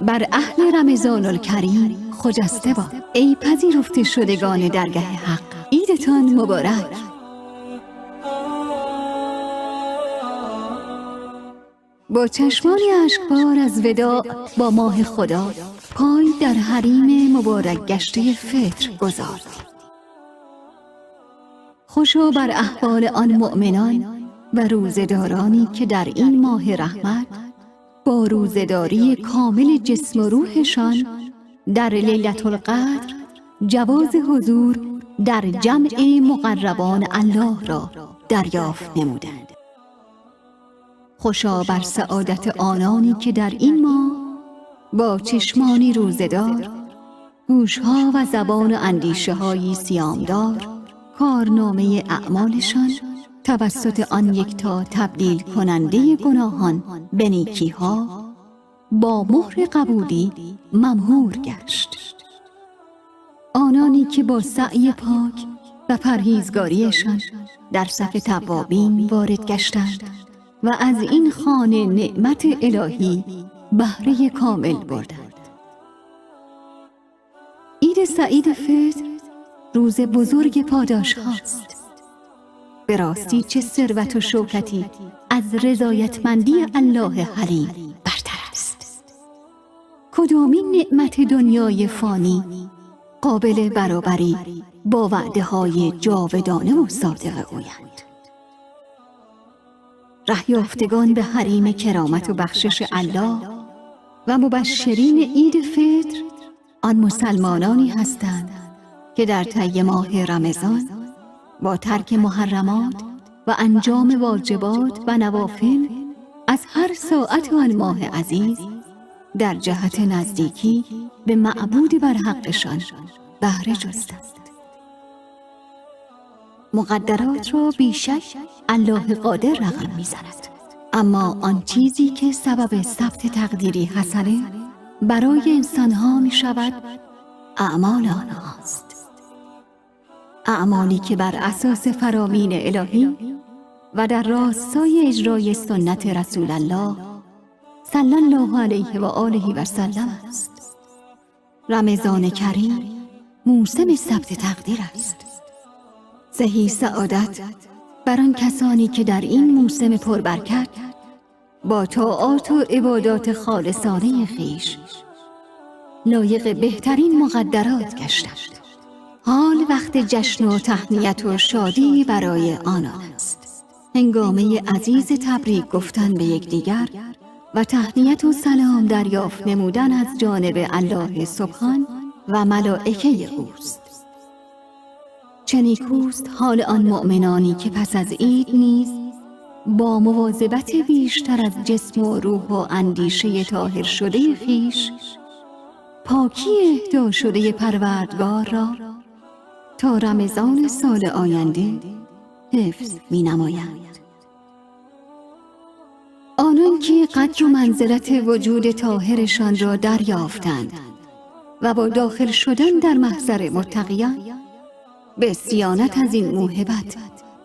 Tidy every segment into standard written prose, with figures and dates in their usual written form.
بر اهل رمضان الکریم خجسته باد. ای پذیرفته شدگان درگه حق، عیدتان مبارک. با چشمانی اشکبار از وداع با ماه خدا، پای در حریم مبارک گشته فطر گذارد. خوشا بر احوال آن مؤمنان و روزه‌دارانی که در این ماه رحمت با روزه‌داری کامل جسم و روحشان در لیلة القدر جواز حضور در جمع مقربان الله را دریافت نمودند. خوشا بر سعادت آنانی که در این ماه با چشمانی روزه‌دار، گوشها و زبان و اندیشه‌هایی صیامدار، کارنامه اعمالشان توسط آن یکتا تبدیل کننده گناهان به نیکی‌ها با مهر قبولی ممهور گشت. آنانی که با سعی پاک و پرهیزگاریشان در صف توابین وارد گشتند و از این خانه نعمت الهی بهره کامل بردند. عید سعید فطر روز بزرگ پاداش هاست. به راستی چه ثروت و شوکتی از رضایتمندی الله حلیم برتر است. کدامین نعمت دنیای فانی قابل برابری با وعده های جاودانه و صادق اویند. ره یافتگان به حریم کرامت و بخشش الله و مبشرین عید فطر آن مسلمانانی هستند که در طی ماه رمضان با ترک محرمات و انجام واجبات و نوافل از هر ساعت آن ماه عزیز در جهت نزدیکی به معبود بر حقشان بهره جستند. مقدرات را بیشک الله قادر رقم می‌زند، اما آن چیزی که سبب ثبت تقدیری حسنه برای انسان‌ها می‌شود اعمال آنهاست. اعمالی که بر اساس فرامین الهی و در راستای اجرای سنت رسول الله صلی الله علیه و آله و سلم است. رمضان کریم موسم ثبت تقدیر است. زهی سعادت بر آن کسانی که در این موسم پربرکت با طاعات و عبادات خالصانه خویش لایق بهترین مقدرات گشتند. حال وقت جشن و تهنیت و شادی برای آنان است. هنگامه عزیز تبریک گفتن به یکدیگر و تهنیت و سلام دریافت نمودن از جانب الله سبحان و ملائکه اوست. چه نیکوست حال آن مؤمنانی که پس از عید نیز با مواظبت بیشتر از جسم و روح و اندیشه طاهر شده خویش پاکی اهدا شده پروردگار را تا رمضان سال آینده حفظ می نمایند. آنان که قدر و منزلت وجود طاهرشان را دریافتند و با داخل شدن در محضر متقیان به صیانت از این موهبت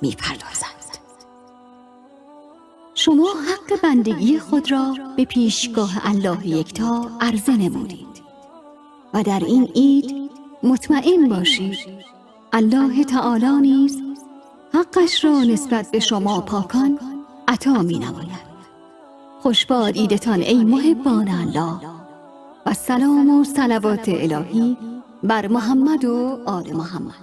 می پردازند. شما حق بندگی خود را به پیشگاه الله یکتا عرضه نمودید و در این عید مطمئن باشید الله تعالی نیز حقش را نسبت به شما پاکان عطا می نماید. خوشباد عیدتان ای محبان الله و سلام و صلوات الهی بر محمد و آل محمد.